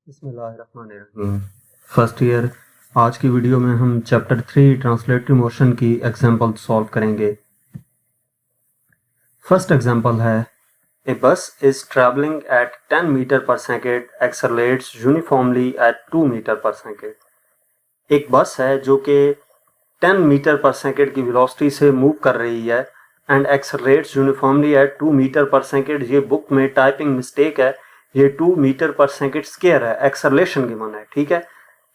बिस्मिल्लाहिर्रहमानिर्रहीम। First year. आज की वीडियो में हम चैप्टर 3 ट्रांसलेटरी मोशन की एग्जांपल सॉल्व करेंगे। फर्स्ट एग्जांपल है a bus is travelling at 10 metre per second accelerates uniformly at 2 metre per second. एक बस है जो कि 10 मीटर पर सेकेंड की वेलोसिटी से मूव कर रही है and accelerates uniformly at 2 metre per second. ये बुक में टाइपिंग मिस्टेक है, ये 2 मीटर पर सेकेंड स्क्वायर है, एक्सेलरेशन गिवन है। ठीक है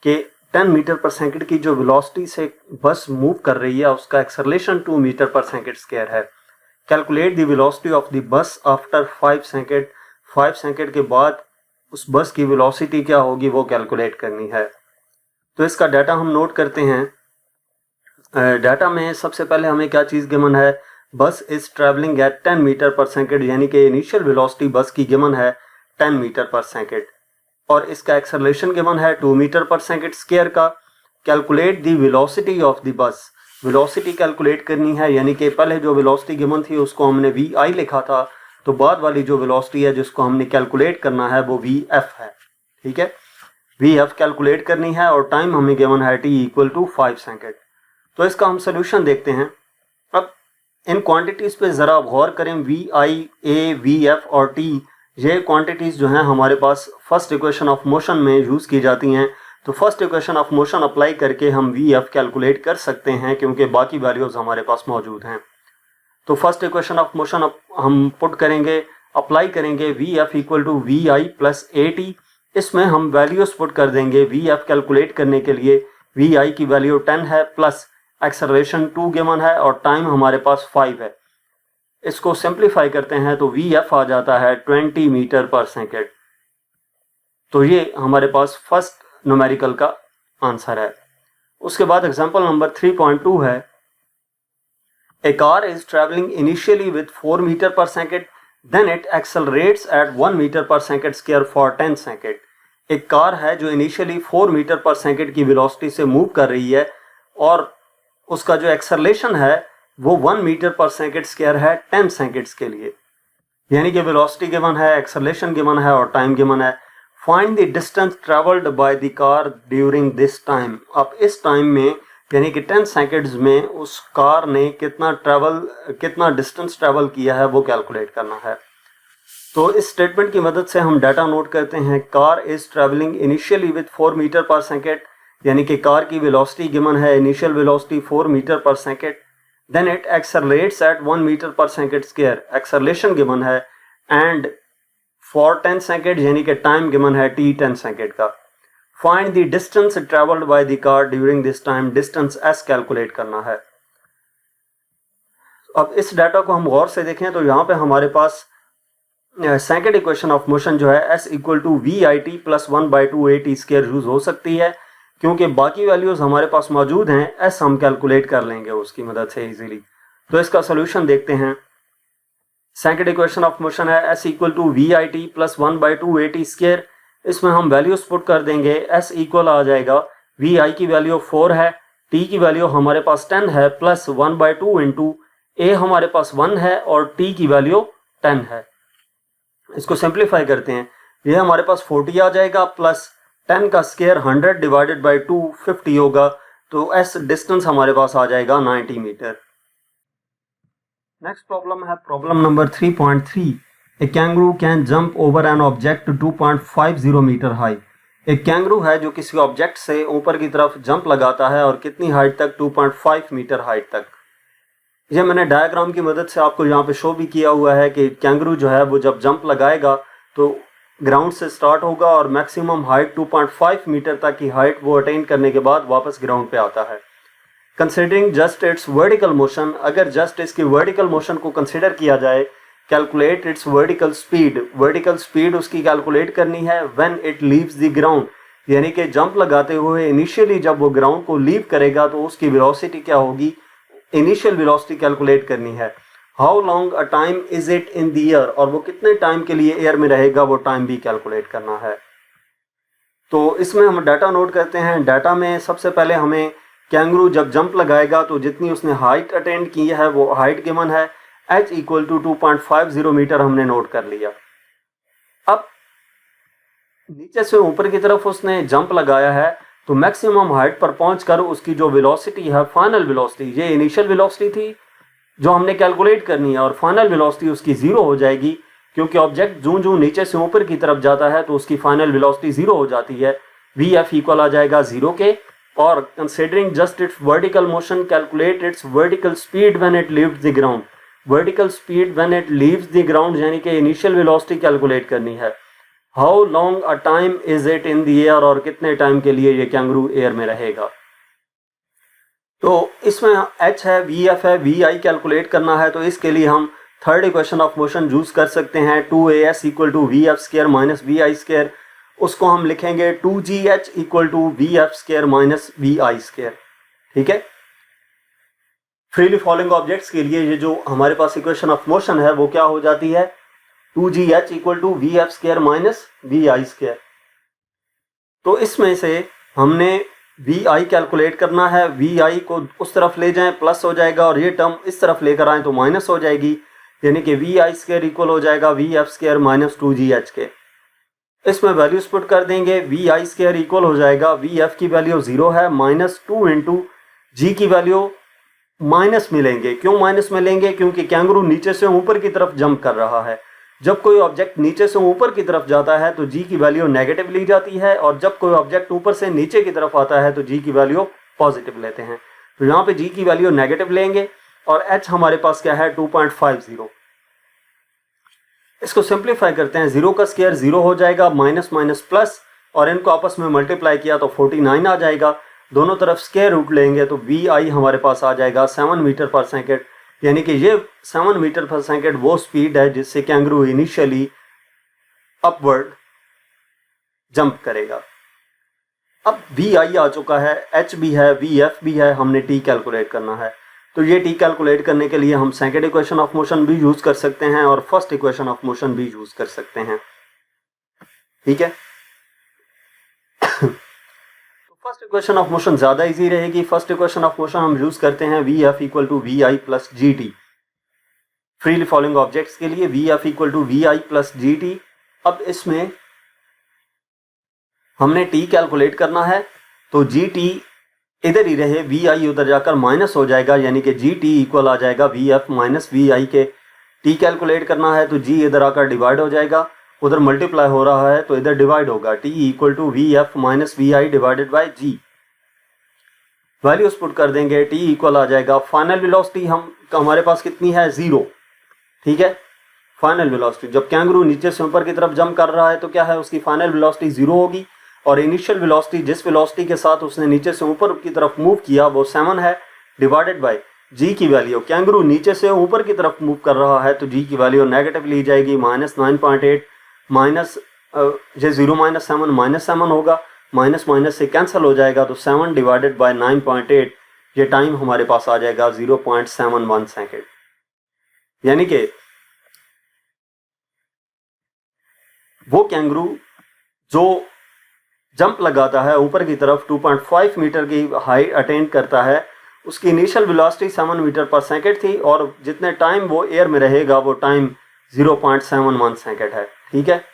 कि 10 मीटर पर सेकेंड की जो वेलोसिटी से बस मूव कर रही है उसका acceleration 2 metre per second square है। Calculate the velocity of the bus after 5 second. 5 second के बाद उस बस की वेलोसिटी क्या होगी वो कैलकुलेट करनी है। तो इसका डाटा हम नोट करते हैं। डाटा में सबसे पहले हमें क्या चीज़ गिवन है, बस is travelling at 10 metre per second, यानी कि इनिशियल वेलोसिटी बस की गिवन है 10 मीटर पर सेकेंड और इसका एक्सेलरेशन गिवन है 2 मीटर पर सेकेंड स्क्वायर का। Calculate the velocity of the bus. Velocity calculate करनी है, यानी कि पहले जो वेलोसिटी गिवन थी उसको हमने वी आई लिखा था, तो बाद वाली जो वेलोसिटी है जिसको हमने कैलकुलेट करना है वो वी एफ है। ठीक है, वी एफ कैलकुलेट करनी है और टाइम हमें गिवन है टी इक्वल टू 5 सेकेंड। तो इसका हम सोल्यूशन देखते हैं। अब इन क्वांटिटीज पे ज़रा गौर करें, V I, A, V F और टी, ये क्वांटिटीज जो हैं हमारे पास फर्स्ट इक्वेशन ऑफ मोशन में यूज़ की जाती हैं। तो first equation of motion apply करके हम वी एफ कैलकुलेट कर सकते हैं क्योंकि बाकी वैल्यूज़ हमारे पास मौजूद हैं। तो फर्स्ट इक्वेशन ऑफ मोशन हम पुट करेंगे, अप्लाई करेंगे V F equal to V I plus A T. इसमें हम वैल्यूज़ पुट कर देंगे। वी एफ कैलकुलेट करने के लिए वी आई की वैल्यू 10 है, प्लस एक्सेलरेशन 2 गिवन है और टाइम हमारे पास 5 है। इसको सिंप्लीफाई करते हैं तो वी एफ आ जाता है 20 मीटर पर सेकेंड। तो ये हमारे पास फर्स्ट न्यूमेरिकल का आंसर है। उसके बाद एग्जांपल नंबर 3.2 है, a car is travelling initially with 4 metre per second, then it accelerates at 1 metre per second square for 10 second. एक कार है जो इनिशियली 4 मीटर पर सेकेंड की वेलोसिटी से मूव कर रही है और उसका जो एक्सेलरेशन है वो 1 मीटर पर सेकेंड स्क्वायर है 10 सेकेंड्स के लिए, यानी कि वेलोसिटी गिवन है, एक्सेलरेशन गिवन है और टाइम गिवन है। Find the distance travelled by the car during this time. अब इस टाइम में यानी कि 10 सेकेंड्स में उस कार ने कितना डिस्टेंस ट्रेवल किया है वो कैलकुलेट करना है। तो इस स्टेटमेंट की मदद से हम डाटा नोट करते हैं। Car is travelling initially with 4 metre per second, यानी कि कार की वेलोसिटी गिवन है, initial velocity 4 metre per second, then it accelerates at 1 metre per second square, acceleration given है, एंड फॉर 10 सेकेंड यानी कि time given है T 10 second का। Find the distance travelled by the car during this time, distance S calculate करना है। अब इस data को हम गौर से देखें तो यहाँ पे हमारे पास सेकेंड इक्वेशन ऑफ मोशन जो है S equal to V I T plus 1/2 A T square use हो सकती है, क्योंकि बाकी वैल्यूज हमारे पास मौजूद हैं। एस हम कैलकुलेट कर लेंगे उसकी मदद से इजीली। तो इसका सोल्यूशन देखते हैं। सेकेंड इक्वेशन ऑफ मोशन है S equal to V I T plus 1/2 A T square. इसमें हम वैल्यूज पुट कर देंगे। एस इक्वल आ जाएगा, वी आई की वैल्यू 4 है, टी की वैल्यू हमारे पास 10 है, प्लस 1/2 इंटू ए हमारे पास 1 है और टी की वैल्यू 10 है। इसको सिंप्लीफाई करते हैं, ये हमारे पास 40 आ जाएगा, प्लस 10 का स्क्वायर 100 डिवाइडेड बाई 2 50 होगा। तो एस डिस्टेंस हमारे पास आ जाएगा 90 मीटर। नेक्स्ट प्रॉब्लम है problem number 3.3। A kangaroo can jump over an object 2.50 metre high. एक कैंगरू है जो किसी ऑब्जेक्ट से ऊपर की तरफ जंप लगाता है और कितनी हाइट तक, 2.5 मीटर हाइट तक। ये मैंने डायग्राम की मदद से आपको यहाँ पे शो भी किया हुआ है कि कैंगरू जो है वो जब जंप लगाएगा तो ग्राउंड से स्टार्ट होगा और मैक्सिमम हाइट 2.5 मीटर तक की हाइट वो अटेन करने के बाद वापस ग्राउंड पे आता है। Considering just it's vertical motion, अगर जस्ट इसकी वर्टिकल मोशन को कंसिडर किया जाए, calculate its vertical speed. Vertical speed उसकी कैलकुलेट करनी है when it leaves the ground, यानी कि जंप लगाते हुए इनिशियली जब वो ग्राउंड को लीव करेगा तो उसकी वेलोसिटी क्या होगी, इनिशियल वेलोसिटी कैलकुलेट करनी है। How long a time is it in the air, और वो कितने टाइम के लिए एयर में रहेगा वो टाइम भी कैलकुलेट करना है। तो इसमें हम डाटा नोट करते हैं। डाटा में सबसे पहले हमें कैंगरू जब जंप लगाएगा तो जितनी उसने हाइट अटेंड की है वो हाइट गिवन है, h इक्वल टू 2.50 मीटर हमने नोट कर लिया। अब नीचे से ऊपर की तरफ उसने जंप लगाया है तो मैक्सिमम हाइट पर पहुंचकर उसकी जो वेलोसिटी है, फाइनल वेलोसिटी, ये इनिशियल वेलोसिटी थी जो हमने कैलकुलेट करनी है, और फाइनल वेलोसिटी उसकी जीरो हो जाएगी क्योंकि ऑब्जेक्ट जूं जूं नीचे से ऊपर की तरफ जाता है तो उसकी फाइनल वेलोसिटी जीरो हो जाती है। वी एफ इक्वल आ जाएगा जीरो के, और considering just it's vertical motion calculate its vertical speed when it leaves the ground. Vertical speed when it leaves the ground यानी कि इनिशियल वेलोसिटी कैलकुलेट करनी है। How long a time is it in the air, और कितने time के लिए ये kangaroo air में रहेगा। तो इसमें h है, वी एफ है, वी आई कैलकुलेट करना है, तो इसके लिए हम third equation of motion use कर सकते हैं। 2as equal to V F square minus V I square, उसको हम लिखेंगे 2gh equal to V F square minus V I square. ठीक है, फ्रीली फॉलोइंग ऑब्जेक्ट्स के लिए ये जो हमारे पास इक्वेशन ऑफ मोशन है वो क्या हो जाती है, 2gh equal to V F square minus V I square. तो इसमें से हमने वी आई कैलकुलेट करना है। वी आई को उस तरफ ले जाएं प्लस हो जाएगा, और ये टर्म इस तरफ लेकर आए तो माइनस हो जाएगी, यानी कि वी आई स्क्र इक्वल हो जाएगा we F square minus 2gh के। इसमें वैल्यूज पुट कर देंगे, वी आई स्क्र इक्वल हो जाएगा, वी एफ की वैल्यू 0 है, माइनस 2 इंटू जी की वैल्यू माइनस मिलेंगे। क्यों माइनस मिलेंगे, क्योंकि कैंगरू नीचे से ऊपर की तरफ जंप कर रहा है। जब कोई ऑब्जेक्ट नीचे से ऊपर की तरफ जाता है तो जी की वैल्यू नेगेटिव ली जाती है, और जब कोई ऑब्जेक्ट ऊपर से नीचे की तरफ आता है तो जी की वैल्यू पॉजिटिव लेते हैं। तो यहाँ पे जी की वैल्यू नेगेटिव लेंगे, और एच हमारे पास क्या है 2.50। इसको सिंप्लीफाई करते हैं, 0 का स्क्वायर 0 हो जाएगा, माइनस माइनस प्लस, और इनको आपस में मल्टीप्लाई किया तो 49 आ जाएगा। दोनों तरफ स्क्वायर रूट लेंगे तो वी आई हमारे पास आ जाएगा 7 मीटर पर सेकेंड, यानी कि ये 7 मीटर पर सेकेंड वो स्पीड है जिससे कैंगरू इनिशियली अपवर्ड जंप करेगा। अब वी आई आ चुका है, एच भी है, वी एफ भी है, हमने टी कैलकुलेट करना है। तो ये टी कैलकुलेट करने के लिए हम सेकेंड इक्वेशन ऑफ मोशन भी यूज कर सकते हैं और फर्स्ट इक्वेशन ऑफ मोशन भी यूज कर सकते हैं। ठीक है, तो फर्स्ट इक्वेशन ऑफ मोशन ज्यादा इजी रहेगी। फर्स्ट इक्वेशन ऑफ मोशन हम यूज करते हैं V F equal to V I plus G T. Freely falling objects के लिए V F equal to V I plus G T. अब इसमें हमने टी कैलकुलेट करना है, तो जी टी इधर ही रहे, वी आई उधर जाकर माइनस हो जाएगा, यानी कि जी टी इक्वल आ जाएगा वी एफ माइनस वी आई के। टी कैलकुलेट करना है तो जी इधर आकर डिवाइड हो जाएगा, उधर मल्टीप्लाई हो रहा है तो इधर डिवाइड होगा। T equal to V F minus V I divided by G. Values put कर देंगे, टी इक्वल आ जाएगा, फाइनल वेलोसिटी हमारे पास कितनी है 0। ठीक है, फाइनल वेलोसिटी जब कैंगरू नीचे से ऊपर की तरफ जंप कर रहा है तो क्या है, उसकी फाइनल वेलोसिटी 0 होगी, और इनिशियल वेलोसिटी जिस वेलोसिटी के साथ उसने नीचे से ऊपर की तरफ मूव किया वो 7 है, डिवाइडेड बाय जी की वैल्यू। कैंगरू नीचे से ऊपर की तरफ मूव कर रहा है तो जी की वैल्यू नेगेटिव ली जाएगी, माइनस 9.8 माइनस ये 0 माइनस 7 माइनस 7 होगा, माइनस माइनस से कैंसिल हो जाएगा, तो 7 डिवाइडेड बाय 9.8 ये टाइम हमारे पास आ जाएगा 0.71 सेकेंड। यानी कि वो कैंगरू जो जंप लगाता है ऊपर की तरफ 2.5 मीटर की हाइट अटेंड करता है, उसकी initial velocity 7 metre per second थी, और जितने टाइम वो एयर में रहेगा वो टाइम 0.71 सेकेंड है। ठीक है,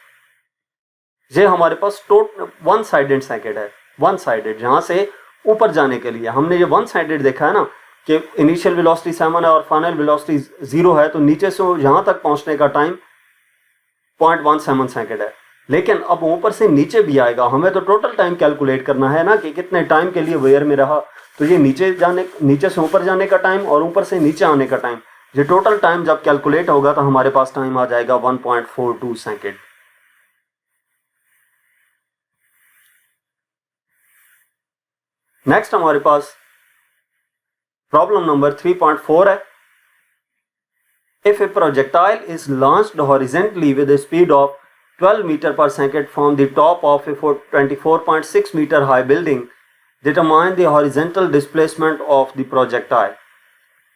ये हमारे पास टोटल वन साइडेड सेकेंड है। वन साइडेड, जहां से ऊपर जाने के लिए हमने ये वन साइडेड देखा है ना कि इनिशियल वेलोसिटी 7 है और फाइनल वेलोसिटी 0 है, तो नीचे से यहां तक पहुंचने का टाइम 0.17 सेकेंड है। लेकिन अब ऊपर से नीचे भी आएगा, हमें तो टोटल टाइम कैलकुलेट करना है ना कि कितने टाइम के लिए वो एयर में रहा। तो ये नीचे से ऊपर जाने का टाइम और ऊपर से नीचे आने का टाइम, ये टोटल टाइम जब कैलकुलेट होगा तो हमारे पास टाइम आ जाएगा 1.42 सेकेंड। नेक्स्ट हमारे पास प्रॉब्लम नंबर 3.4 है। If a projectile is launched horizontally with a speed of 12 meter per second from the top of a 24.6 meter high building, determine the horizontal displacement of the projectile।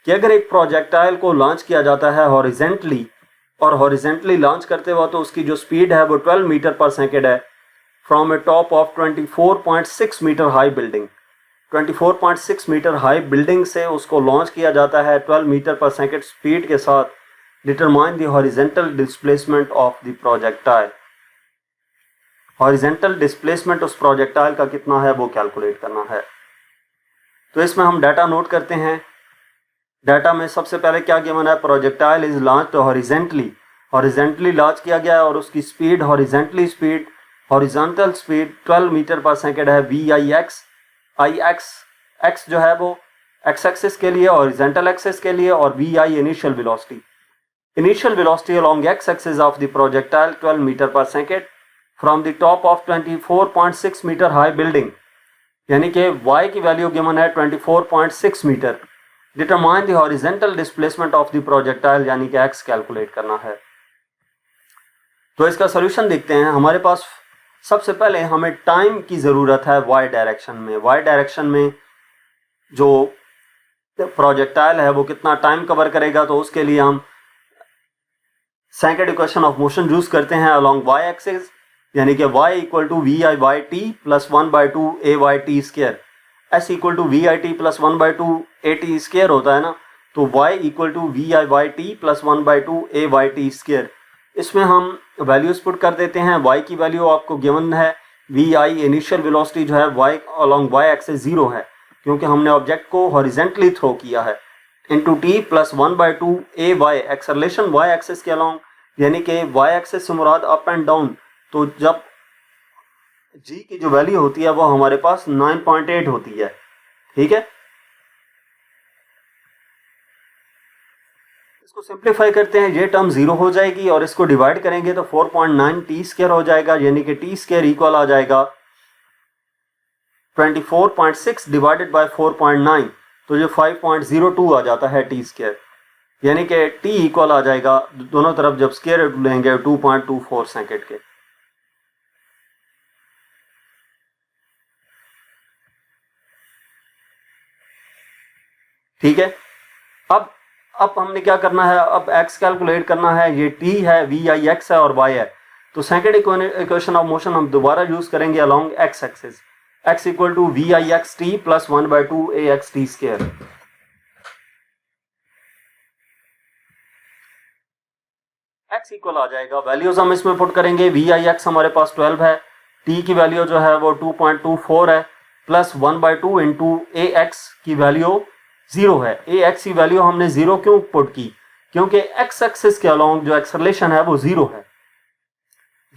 कि अगर एक projectile को launch किया जाता है horizontally, और horizontally launch करते वक्त तो उसकी जो स्पीड है वो 12 मीटर पर सेकेंड है, from a top of 24.6 metre high building. 24.6 metre high building से उसको लॉन्च किया जाता है 12 मीटर पर सेकेंड स्पीड के साथ। Determine the horizontal displacement of the projectile. Horizontal displacement उस प्रोजेक्टाइल का कितना है वो कैलकुलेट करना है। तो इसमें हम डाटा नोट करते हैं। डाटा में सबसे पहले क्या गिवन है, projectile is launched horizontally launch किया गया है और उसकी speed horizontal speed 12 metre per second है VIX। एक्स जो है वो एक्स एक्सिस के लिए, हॉरिजॉन्टल एक्सिस के लिए, और VI initial velocity along x axis of the projectile 12 metre per second from the top of 24.6 metre high building, यानी कि y की वैल्यू गिवन है 24.6 metre. Determine the horizontal displacement of the projectile, यानी कि x calculate करना है। तो इसका सॉल्यूशन देखते हैं। हमारे पास सबसे पहले हमें टाइम की ज़रूरत है y डायरेक्शन में जो प्रोजेक्टाइल है वो कितना टाइम कवर करेगा, तो उसके लिए हम second equation of motion use करते हैं अलोंग y एक्सिस, यानी कि y equal to VI/t plus 1/2 AY/t square. s equal to VI/t plus 1/2 AT square होता है ना, तो y equal to VI/t plus 1/2 AY/t square. इसमें हम वैल्यूज पुट कर देते हैं। y की वैल्यू आपको गिवन है, VI इनिशियल वेलोसिटी जो है y अलोंग y एक्सिस 0 है क्योंकि हमने ऑब्जेक्ट को हॉरिजेंटली थ्रो किया है, into t plus 1/2 AY acceleration y axis के अलोंग, यानी कि y एक्सिस से मुराद अप एंड डाउन। तो जब g की जो वैल्यू होती है वो हमारे पास 9.8 होती है, ठीक है। इसको सिंप्लीफाई करते हैं, ये टर्म 0 हो जाएगी और इसको डिवाइड करेंगे तो 4.9 t स्क्वायर हो जाएगा, यानी कि t स्क्वायर इक्वल आ जाएगा 24.6 डिवाइडेड बाय 4.9, तो ये 5.02 आ जाता है t स्क्वायर, यानी कि t इक्वल आ जाएगा दोनों तरफ जब स्क्वायर लेंगे 2.24 सेकेंड के। ठीक है। अब हमने क्या करना है, अब x कैलकुलेट करना है। ये t है, VIX है और y है, तो सेकंड इक्वेशन ऑफ मोशन हम दोबारा यूज करेंगे along x axis. x equal to VIXT plus 1/2 AXT square. x equal आ जाएगा, वैल्यूज हम इसमें पुट करेंगे। VIX हमारे पास 12 है, t की वैल्यू जो है वो 2.24 है, प्लस 1/2 इंटू AX की वैल्यू 0 है। AX की वैल्यू हमने 0 क्यों पुट की, क्योंकि x एक्सिस के अलोंग जो एक्सेलरेशन है वो 0 है।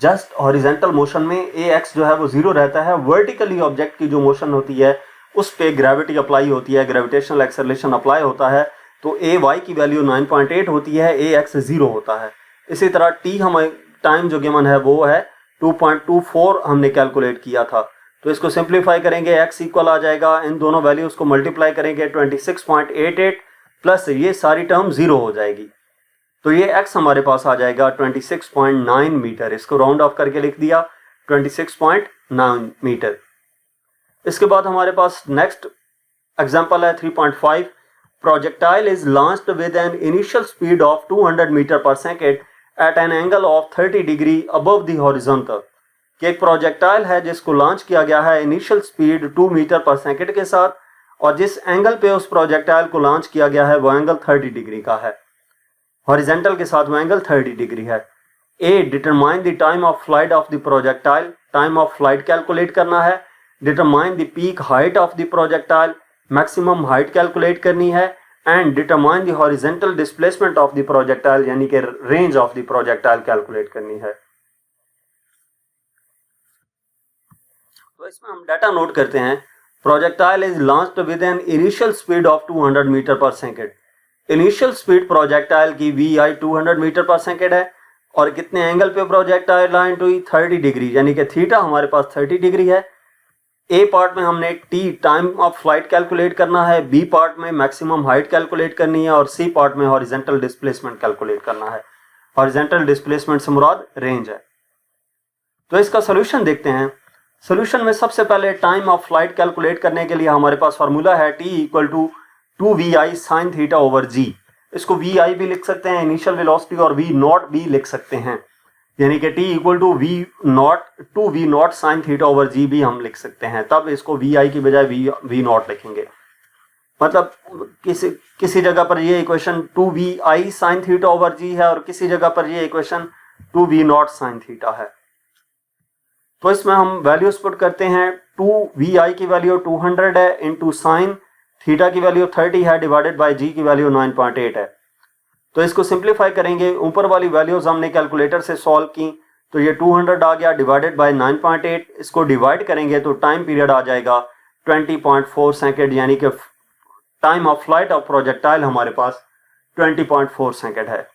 जस्ट हॉरिजेंटल मोशन में AX जो है वो 0 रहता है। वर्टिकली ऑब्जेक्ट की जो मोशन होती है उस पे ग्रेविटी अप्लाई होती है, ग्रेविटेशनल एक्सेलरेशन अप्लाई होता है, तो AY की वैल्यू 9.8 होती है, AX 0 होता है। इसी तरह t हमें टाइम जो गिवन है वो है 2.24 हमने कैलकुलेट किया था, तो इसको सिंप्लीफाई करेंगे, x इक्वल आ जाएगा, इन दोनों वैल्यूज को मल्टीप्लाई करेंगे 26.88 प्लस ये सारी टर्म 0 हो जाएगी, तो ये x हमारे पास आ जाएगा 26.9 मीटर। इसको राउंड ऑफ करके लिख दिया 26.9 मीटर। इसके बाद हमारे पास नेक्स्ट एग्जांपल है 3.5। Projectile is launched with an initial speed of 200 metre per second at an angle of 30 degree above the horizontal. कि एक प्रोजेक्टाइल है जिसको लॉन्च किया गया है initial speed 2 metre per second के साथ, और जिस एंगल पे उस प्रोजेक्टाइल को लॉन्च किया गया है वो एंगल 30 डिग्री का है, हॉरिजॉन्टल के साथ वो एंगल 30 डिग्री है। A, determine the time of flight of the projectile, time of flight calculate करना है। Determine the peak height of the projectile, maximum height calculate करनी है। And determine the horizontal displacement of the projectile, यानी कि range of the projectile calculate करनी है। तो इसमें हम डाटा नोट करते हैं। Projectile is launched with an initial speed of 200 metre per second. Initial speed projectile की VI 200 मीटर पर सेकेंड है, और कितने एंगल पे प्रोजेक्टाइल लॉन्च हुई, 30 डिग्री, यानी कि थीटा हमारे पास 30 डिग्री है। ए पार्ट में हमने t time of flight calculate करना है, बी पार्ट में मैक्सिमम हाइट कैलकुलेट करनी है, और सी पार्ट में हॉरिजॉन्टल डिस्प्लेसमेंट कैलकुलेट करना है। हॉरिजॉन्टल डिस्प्लेसमेंट से मुराद रेंज है। तो इसका सोल्यूशन देखते हैं। सोल्यूशन में सबसे पहले टाइम ऑफ फ्लाइट कैलकुलेट करने के लिए हमारे पास फार्मूला है t equal to 2VI sine theta over g। इसको VI भी लिख सकते हैं इनिशियल वेलोसिटी, और V नॉट भी लिख सकते हैं, यानी कि t equal to V naught sine theta over g भी हम लिख सकते हैं। तब इसको VI की बजाय V नॉट लिखेंगे। मतलब किसी जगह पर ये equation 2VI sine theta over g है और किसी जगह पर ये equation 2V not sine theta है। तो इसमें हम वैल्यूज पुट करते हैं, 2vi की वैल्यू 200 है इंटू साइन थीटा की वैल्यू 30 है डिवाइडेड बाय जी की वैल्यू 9.8 है। तो इसको सिंप्लीफाई करेंगे, ऊपर वाली वैल्यूज हमने कैलकुलेटर से सॉल्व की, तो ये 200 आ गया डिवाइडेड बाय 9.8, इसको डिवाइड करेंगे तो टाइम पीरियड आ जाएगा 20.4 सेकेंड, यानी कि time of flight of projectile हमारे पास 20.4 सेकेंड है।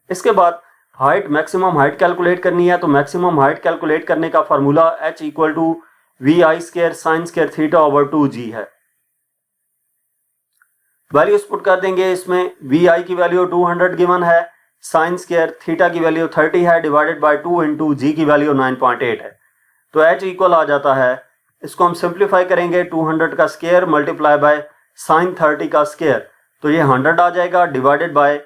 इसके बाद हाइट, मैक्सिमम हाइट कैलकुलेट करनी है, तो मैक्सिमम हाइट कैलकुलेट करने का formula h equal to V I square sine square theta over 2g है। वैल्यूज पुट कर देंगे, इसमें वी आई की वैल्यू 200 गिवन है, साइन स्क्वायर थीटा की वैल्यू 30 है डिवाइडेड बाय 2 इंटू जी की वैल्यू 9.8 है। तो h इक्वल आ जाता है, इसको हम सिंप्लीफाई करेंगे, 200 का स्क्वायर मल्टीप्लाई बाय साइन 30 का स्क्वायर, तो ये 100 आ जाएगा डिवाइडेड बाय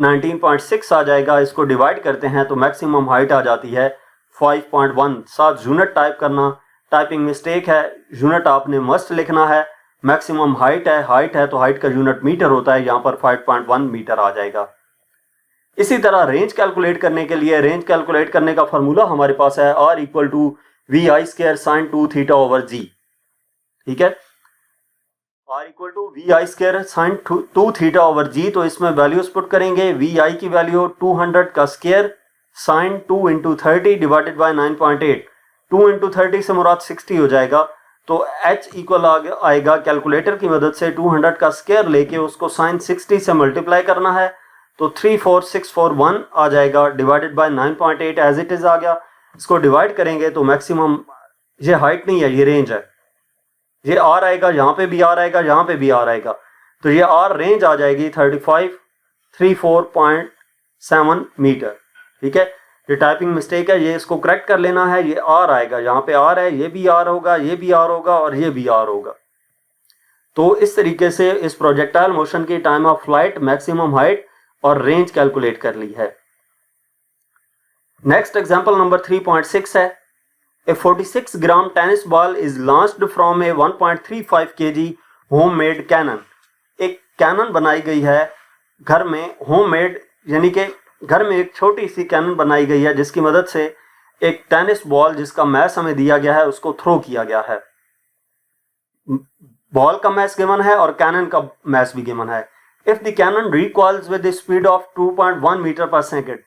19.6 आ जाएगा। इसको डिवाइड करते हैं तो मैक्सिमम हाइट आ जाती है 5.1। साथ यूनिट टाइप करना, टाइपिंग मिस्टेक है, यूनिट आपने मस्ट लिखना है। मैक्सिमम हाइट है तो हाइट का यूनिट मीटर होता है, यहाँ पर 5.1 मीटर आ जाएगा। इसी तरह रेंज कैलकुलेट करने के लिए, रेंज कैलकुलेट करने का फॉर्मूला हमारे पास है r equal to V I square sine 2 theta over G. ठीक है, r equal to V I square sine 2 theta over G. तो इसमें वैल्यूज पुट करेंगे, वी आई की वैल्यू 200 का square sine 2 into 30 divided by 9.8, 2 into 30 से मुराद 60 हो जाएगा। तो h इक्वल आएगा, कैलकुलेटर की मदद से 200 का स्क्वायर लेके उसको साइन 60 से मल्टीप्लाई करना है, तो 34641 आ जाएगा divided by 9.8 as it is आ गया। इसको डिवाइड करेंगे तो मैक्सिमम, ये हाइट नहीं है ये रेंज है, ये आर आएगा, यहाँ पे भी आर आएगा, यहाँ पे भी आर आएगा, तो ये आर रेंज आ जाएगी 3534.7 मीटर। ठीक है, ये टाइपिंग मिस्टेक है, ये इसको करेक्ट कर लेना है। ये आर आएगा, यहाँ पे आर है, ये भी आर होगा, ये भी आर होगा और ये भी आर होगा। तो इस तरीके से इस प्रोजेक्टाइल मोशन की time of flight, maximum height और रेंज कैलकुलेट कर ली है। नेक्स्ट एग्जांपल नंबर 3.6 है। A 46 gram tennis ball is launched from a 1.35 kg homemade cannon। एक कैनन बनाई गई है घर में, होममेड यानी कि घर में एक छोटी सी कैनन बनाई गई है जिसकी मदद से एक टेनिस बॉल जिसका मैस हमें दिया गया है उसको थ्रो किया गया है। बॉल का मैस गिवन है और कैनन का मैस भी गिवन है। If the cannon recoils with the speed of 2.1 metre per second,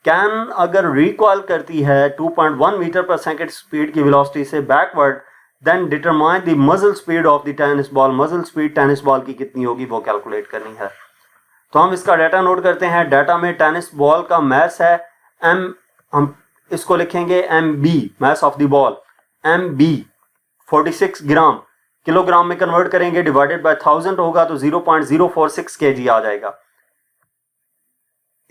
can अगर रिकॉइल करती है 2.1 मीटर पर सेकेंड स्पीड की वेलोसिटी से backward, then determine the muzzle speed of the tennis ball. Muzzle speed tennis ball की कितनी होगी वो calculate करनी है। तो हम इसका डाटा नोट करते हैं। डाटा में टेनिस बॉल का मैस है m, हम इसको लिखेंगे mb, mass of the ball mb 46 gram, kilogram में कन्वर्ट करेंगे डिवाइडेड बाय 1000 होगा तो 0.046 kg आ जाएगा।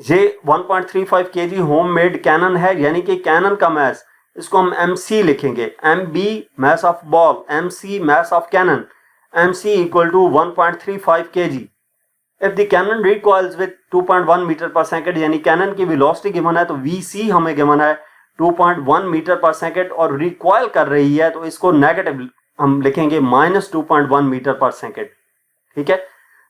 ये 1.35 kg होममेड कैनन है, यानी कि कैनन का मैस, इसको हम mc लिखेंगे, mb mass of ball, mc mass of cannon, mc equal to 1.35 kg। If the cannon recoils with 2.1 metre per second, यानी कैनन की वेलोसिटी गिवन है तो vc हमें गिवन है 2.1 मीटर पर सेकेंड और रिकॉइल कर रही है तो इसको नेगेटिव हम लिखेंगे -2.1 मीटर पर सेकेंड। ठीक है,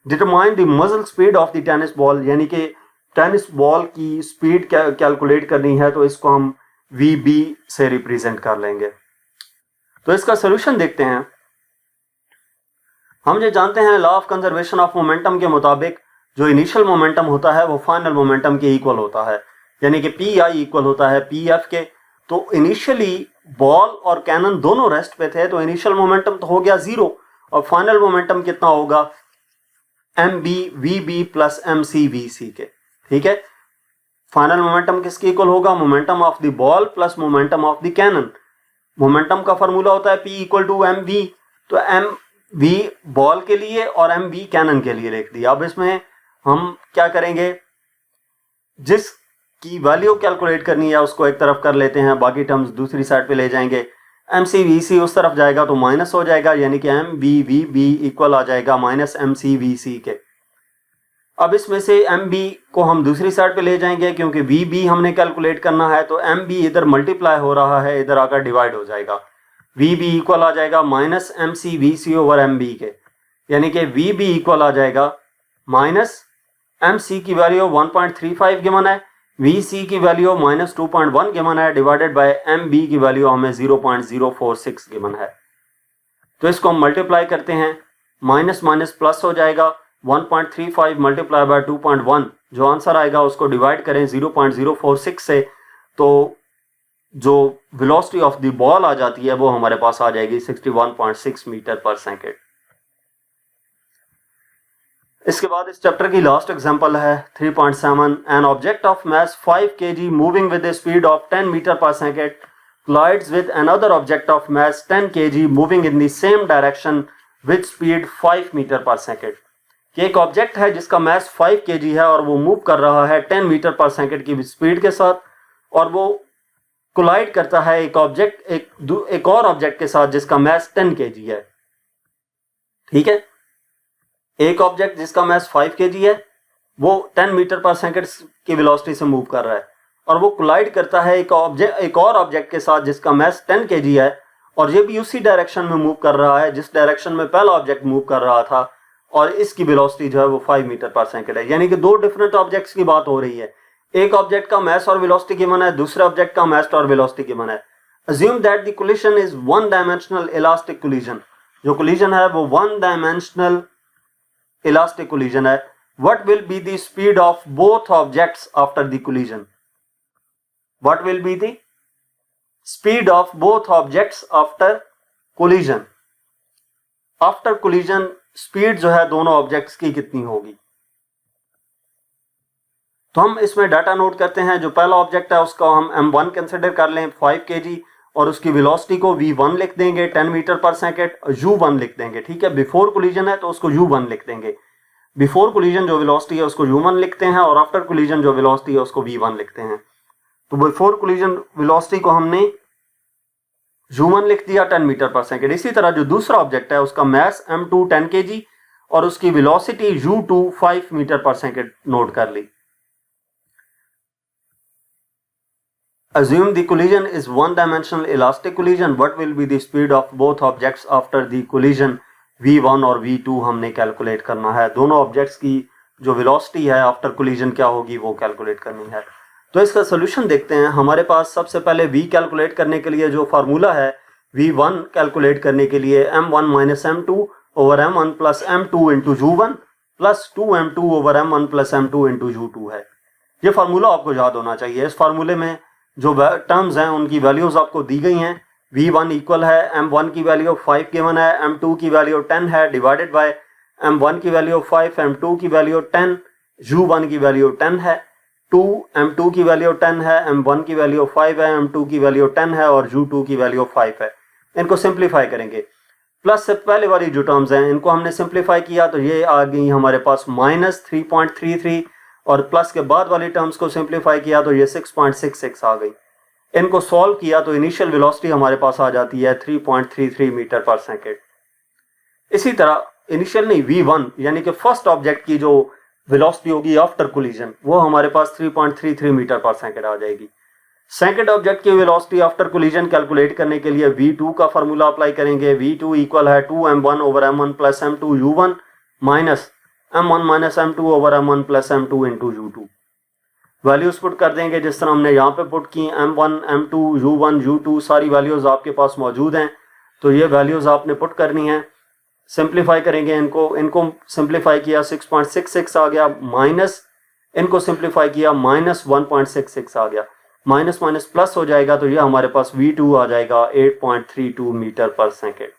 determine the muzzle speed of the tennis ball, यानी कि टेनिस बॉल की स्पीड कैलकुलेट करनी है तो इसको हम VB से रिप्रेजेंट कर लेंगे। तो इसका सॉल्यूशन देखते हैं। हम ये जानते हैं law of conservation of momentum के मुताबिक जो इनिशियल मोमेंटम होता है वो फाइनल मोमेंटम के इक्वल होता है, यानी कि PI इक्वल होता है PF के। तो इनिशियली बॉल और कैनन दोनों रेस्ट पे थे तो इनिशियल मोमेंटम तो हो गया 0 और फाइनल मोमेंटम कितना होगा MB VB plus MC VC के। ठीक है, फाइनल मोमेंटम किसके इक्वल होगा, momentum of the ball plus momentum of the cannon. Momentum का फॉर्मूला होता है P इक्वल टू MV, तो MV बॉल के लिए और MV कैनन के लिए लिख दिया। अब इसमें हम क्या करेंगे, जिसकी वैल्यू कैलकुलेट करनी है उसको एक तरफ कर लेते हैं, बाकी टर्म्स दूसरी साइड पे ले जाएंगे। MC VC उस तरफ जाएगा तो माइनस हो जाएगा, यानी कि MV VB इक्वल आ जाएगा माइनस MC VC के। अब इसमें से MB को हम दूसरी साइड पे ले जाएंगे क्योंकि VB हमने कैलकुलेट करना है, तो MB इधर मल्टीप्लाई हो रहा है, इधर आकर डिवाइड हो जाएगा। VB इक्वल आ जाएगा minus MC VC over MB के, यानी कि VB इक्वल आ जाएगा माइनस MC की वैल्यू 1.35 गिवन है, VC की वैल्यू -2.1 गिवन है डिवाइडेड बाय MB की वैल्यू हमें 0.046 गिवन है। तो इसको हम मल्टीप्लाई करते हैं, माइनस माइनस प्लस हो जाएगा, 1.35 मल्टीप्लाई बाय 2.1 जो आंसर आएगा उसको डिवाइड करें 0.046 से, तो जो वेलोसिटी ऑफ द बॉल आ जाती है वो हमारे पास आ जाएगी 61.6 मीटर पर सेकेंड। इसके बाद इस चैप्टर की लास्ट एग्जांपल है 3.7। An object of mass 5 kg moving with the speed of 10 metre per second collides with another object of mass 10 kg moving in the same direction with speed 5 metre per second. कि एक object है जिसका मास 5 kg है और वो move कर रहा है 10 मीटर पर सेकेंड की स्पीड के साथ, और वो कोलाइड करता है एक और ऑब्जेक्ट के साथ जिसका मास 10 kg है। ठीक है, एक ऑब्जेक्ट जिसका मास 5 kg है वो 10 मीटर पर सेकेंड की वेलोसिटी से मूव कर रहा है, और वो कोलाइड करता है एक और ऑब्जेक्ट के साथ जिसका मास 10 kg है, और ये भी उसी डायरेक्शन में मूव कर रहा है जिस डायरेक्शन में पहला ऑब्जेक्ट मूव कर रहा था, और इसकी वेलोसिटी जो है वो 5 मीटर पर सेकेंड है। यानी कि दो डिफरेंट ऑब्जेक्ट्स की बात हो रही है। एक ऑब्जेक्ट का मास और वेलोसिटी गिवन है, दूसरे ऑब्जेक्ट का मास और वेलोसिटी गिवन है। Assume that the collision is one dimensional elastic collision. जो कोलिजन है वो वन डायमेंशनल इलास्टिक कोलिजन है। What will be the speed of both objects after the collision? What will be the speed of both objects after collision? After collision speed जो है दोनों objects की कितनी होगी? तो हम इसमें डाटा नोट करते हैं। जो पहला ऑब्जेक्ट है उसका हम M1 कंसिडर कर लें 5 kg, और उसकी वेलोसिटी को V1 लिख देंगे 10 मीटर पर सेकेंड, U1 लिख देंगे। ठीक है, बिफोर कोलिजन है तो उसको U1 लिख देंगे। बिफोर कोलिजन जो वेलोसिटी है उसको U1 लिखते हैं, और आफ्टर कोलिजन जो वेलोसिटी है उसको V1 लिखते हैं। तो बिफोर कोलिजन वेलोसिटी को हमने U1 लिख दिया 10 मीटर पर सेकेंड। इसी तरह जो दूसरा ऑब्जेक्ट है उसका मास M2 10 kg और उसकी velocity U2 5 metre per second note कर ली। Assume the collision is one dimensional elastic collision. What will be the speed of both objects after the collision? V1 और V2 हमने कैलकुलेट करना है। दोनों ऑब्जेक्ट्स की जो वेलोसिटी है आफ्टर कोलिजन क्या होगी वो कैलकुलेट करनी है। तो इसका सोल्यूशन देखते हैं। हमारे पास सबसे पहले V कैलकुलेट करने के लिए जो फार्मूला है, V1 कैलकुलेट करने के लिए M1 minus M2 over M1 plus M2 into U1 plus 2M2 over M1 plus M2 into U2 है। ये फार्मूला आपको याद होना चाहिए। इस फार्मूले में जो टर्म्स हैं उनकी वैल्यूज आपको दी गई हैं। V1 इक्वल है M1 की वैल्यू 5 गिवन है, M2 की वैल्यू 10 है, डिवाइडेड बाय M1 की वैल्यू 5, M2 की वैल्यू 10, U1 की वैल्यू 10 है, 2 M2 की वैल्यू 10 है, M1 की वैल्यू 5 है, M2 की वैल्यू 10 है और U2 की वैल्यू 5 है। इनको सिंप्लीफाई करेंगे। प्लस से पहले वाली जो टर्म्स हैं इनको हमने सिंप्लीफाई किया तो ये आ गई हमारे पास -3.33, और प्लस के बाद वाली टर्म्स को सिंप्लीफाई किया तो ये 6.66 आ गई। इनको सॉल्व किया तो इनिशियल वेलोसिटी हमारे पास आ जाती है 3.33 मीटर पर सेकेंड। इसी तरह इनिशियल नहीं, V1 यानी कि फर्स्ट ऑब्जेक्ट की जो वेलोसिटी होगी आफ्टर कोलिजन वो हमारे पास 3.33 मीटर पर सेकेंड आ जाएगी। सेकेंड ऑब्जेक्ट की वेलोसिटी आफ्टर कोलिजन कैलकुलेट करने के लिए V2 का फार्मूला अप्लाई करेंगे। V2 इक्वल है 2M1 over M1 plus M2 U1 minus M1 minus M2 over M1 plus M2 into U2। Values put कर देंगे जिस तरह हमने यहाँ पे पुट की, M1 M2 U1 U2 सारी वैल्यूज आपके पास मौजूद हैं। तो ये वैल्यूज आपने पुट करनी है। सिंप्लीफाई करेंगे इनको सिंप्लीफाई किया 6.66 आ गया, माइनस इनको सिंप्लीफाई किया -1.66 आ गया, माइनस माइनस प्लस हो जाएगा तो ये हमारे पास V2 आ जाएगा 8.32 मीटर पर सेकेंड।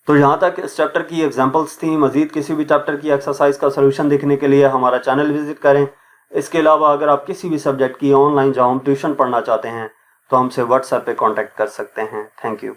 तो यहाँ तक इस चैप्टर की एग्जांपल्स थी। मजीद किसी भी चैप्टर की एक्सरसाइज का सलूशन देखने के लिए हमारा चैनल विजिट करें। इसके अलावा अगर आप किसी भी सब्जेक्ट की ऑनलाइन जहाँ हम ट्यूशन पढ़ना चाहते हैं तो हमसे व्हाट्सएप पे कांटेक्ट कर सकते हैं। Thank you.